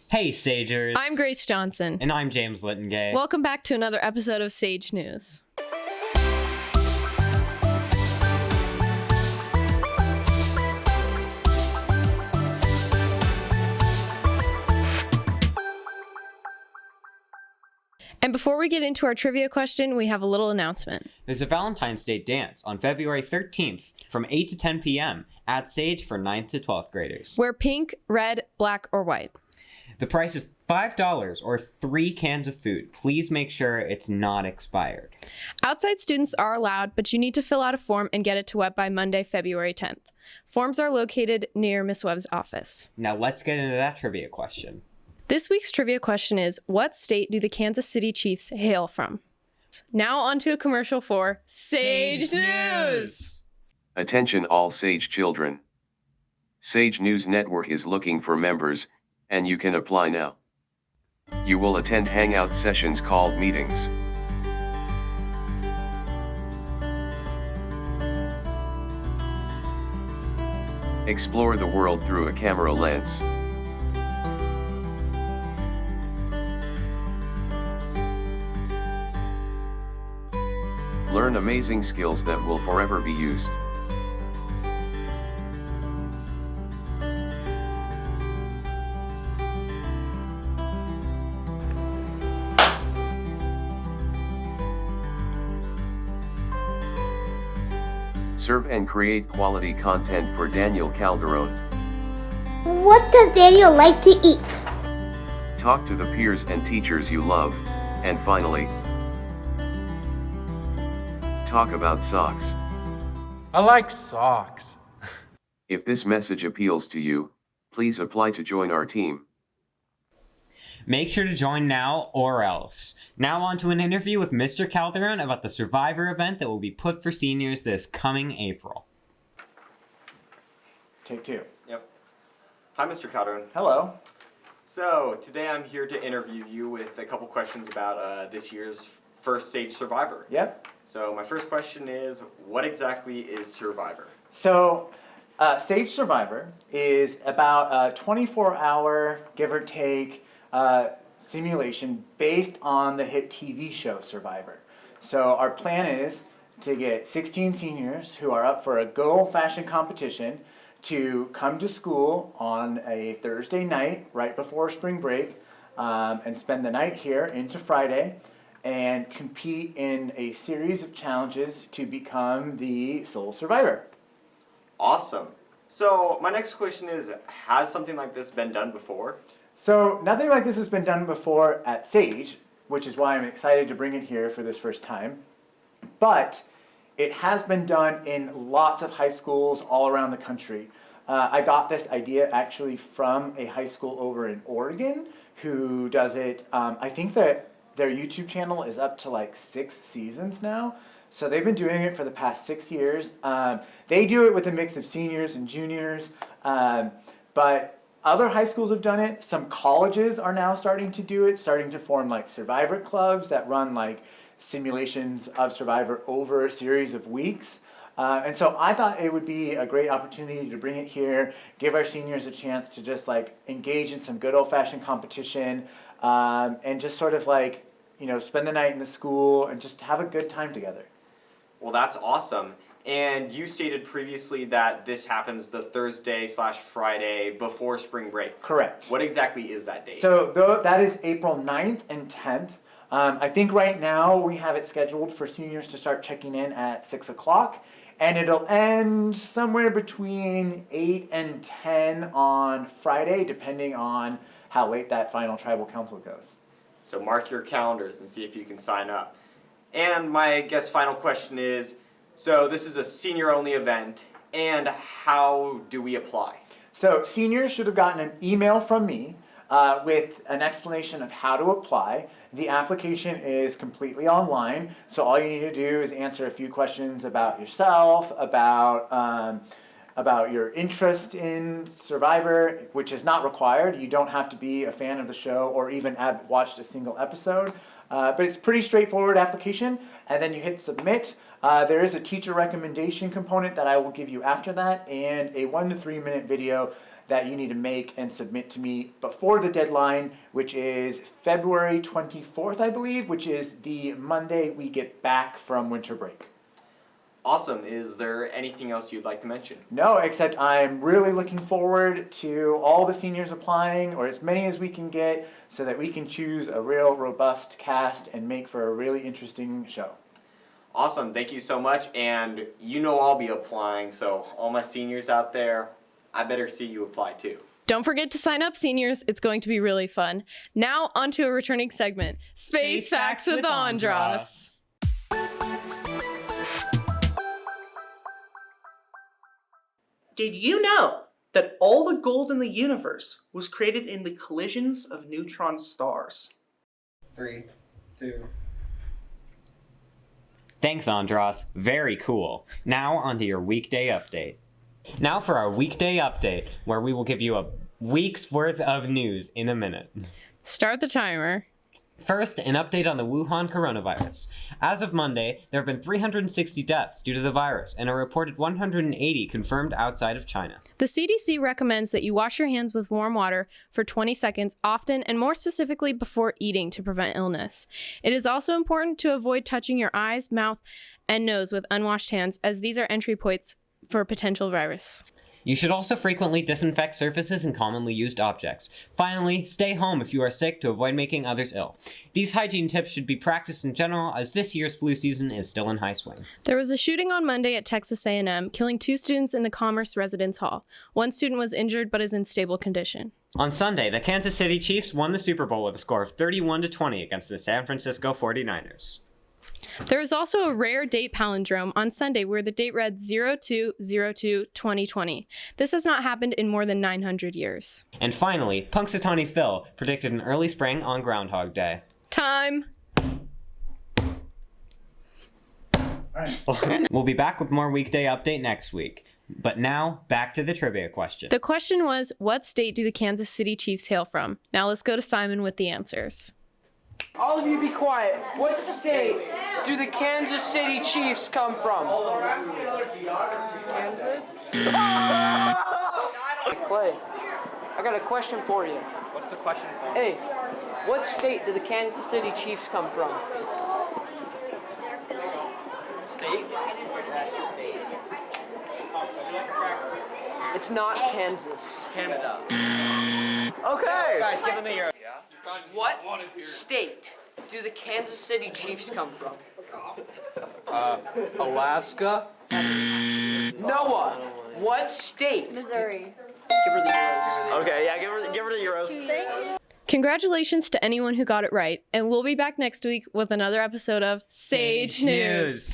Hey, Sagers. I'm Grace Johnson. And I'm James Littengay. Welcome back to another episode of Sage News. And before we get into our trivia question, we have a little announcement. There's a Valentine's Day dance on February 13th from 8 to 10 p.m. at Sage for 9th to 12th graders. Wear pink, red, black, or white. The price is $5 or 3 cans of food. Please make sure it's not expired. Outside students are allowed, but you need to fill out a form and get it to Webb by Monday, February 10th. Forms are located near Miss Webb's office. Now let's get into that trivia question. This week's trivia question is, what state do the Kansas City Chiefs hail from? Now on to a commercial for Sage News! Attention all Sage children. Sage News Network is looking for members, and you can apply now. You will attend hangout sessions called meetings. Explore the world through a camera lens. Learn amazing skills that will forever be used. Serve and create quality content for Daniel Calderon. What does Daniel like to eat? Talk to the peers and teachers you love, and finally, talk about socks. I like socks. If this message appeals to you, please apply to join our team. Make sure to join now or else. Now on to an interview with Mr. Calderon about the Survivor event that will be put for seniors this coming April. Take two. Yep. Hi, Mr. Calderon. Hello. So, today I'm here to interview you with a couple questions about this year's first Sage Survivor. Yep. So, my first question is, what exactly is Survivor? So, Sage Survivor is about a 24-hour, give or take, simulation based on the hit TV show Survivor. So our plan is to get 16 seniors who are up for a good old-fashioned competition to come to school on a Thursday night right before spring break and spend the night here into Friday and compete in a series of challenges to become the sole survivor. Awesome. So, my next question is, has something like this been done before? So nothing like this has been done before at Sage, which is why I'm excited to bring it here for this first time. But it has been done in lots of high schools all around the country. I got this idea actually from a high school over in Oregon who does it. I think that their YouTube channel is up to like 6 seasons now. So they've been doing it for the past 6 years. They do it with a mix of seniors and juniors, but other high schools have done it. Some colleges are now starting to do it, starting to form like Survivor clubs that run like simulations of Survivor over a series of weeks. And so I thought it would be a great opportunity to bring it here, give our seniors a chance to just like engage in some good old-fashioned competition, and just sort of like, you know, spend the night in the school and just have a good time together. Well, that's awesome. And you stated previously that this happens the Thursday/Friday before spring break. Correct. What exactly is that date? So that is April 9th and 10th. I think right now we have it scheduled for seniors to start checking in at 6 o'clock. And it'll end somewhere between 8 and 10 on Friday, depending on how late that final tribal council goes. So mark your calendars and see if you can sign up. And my final question is, so this is a senior-only event, and how do we apply? So seniors should have gotten an email from me with an explanation of how to apply. The application is completely online, so all you need to do is answer a few questions about yourself, about your interest in Survivor, which is not required. You don't have to be a fan of the show or even have watched a single episode. But it's a pretty straightforward application, and then you hit submit. There is a teacher recommendation component that I will give you after that, and a 1 to 3 minute video that you need to make and submit to me before the deadline, which is February 24th, I believe, which is the Monday we get back from winter break. Awesome. Is there anything else you'd like to mention? No, except I'm really looking forward to all the seniors applying, or as many as we can get, so that we can choose a real robust cast and make for a really interesting show. Awesome. Thank you so much. And you know I'll be applying, so all my seniors out there, I better see you apply too. Don't forget to sign up, seniors. It's going to be really fun. Now, onto a returning segment, Space Facts with Andros. Did you know that all the gold in the universe was created in the collisions of neutron stars? 3, 2. Thanks, Andros. Very cool. Now onto your weekday update. Now for our weekday update, where we will give you a week's worth of news in a minute. Start the timer. First, an update on the Wuhan coronavirus. As of Monday, there have been 360 deaths due to the virus and a reported 180 confirmed outside of China. The CDC recommends that you wash your hands with warm water for 20 seconds often and more specifically before eating to prevent illness. It is also important to avoid touching your eyes, mouth, and nose with unwashed hands, as these are entry points for potential virus. You should also frequently disinfect surfaces and commonly used objects. Finally, stay home if you are sick to avoid making others ill. These hygiene tips should be practiced in general, as this year's flu season is still in high swing. There was a shooting on Monday at Texas A&M, killing 2 students in the Commerce Residence Hall. 1 student was injured but is in stable condition. On Sunday, the Kansas City Chiefs won the Super Bowl with a score of 31-20 against the San Francisco 49ers. There was also a rare date palindrome on Sunday where the date read 02/02/2020. This has not happened in more than 900 years. And finally, Punxsutawney Phil predicted an early spring on Groundhog Day. Time! We'll be back with more weekday update next week. But now, back to the trivia question. The question was, what state do the Kansas City Chiefs hail from? Now let's go to Simon with the answers. All of you be quiet. What state do the Kansas City Chiefs come from? Kansas? Clay, I got a question for you. What's the question for? Hey, what state do the Kansas City Chiefs come from? State? Yes, state. It's not Kansas. Canada. Okay. Guys, give them the euro. What state do the Kansas City Chiefs come from? Alaska? Noah, what state? Missouri. Give her the euros. Okay, yeah, give her the euros. Congratulations to anyone who got it right, and we'll be back next week with another episode of Sage News.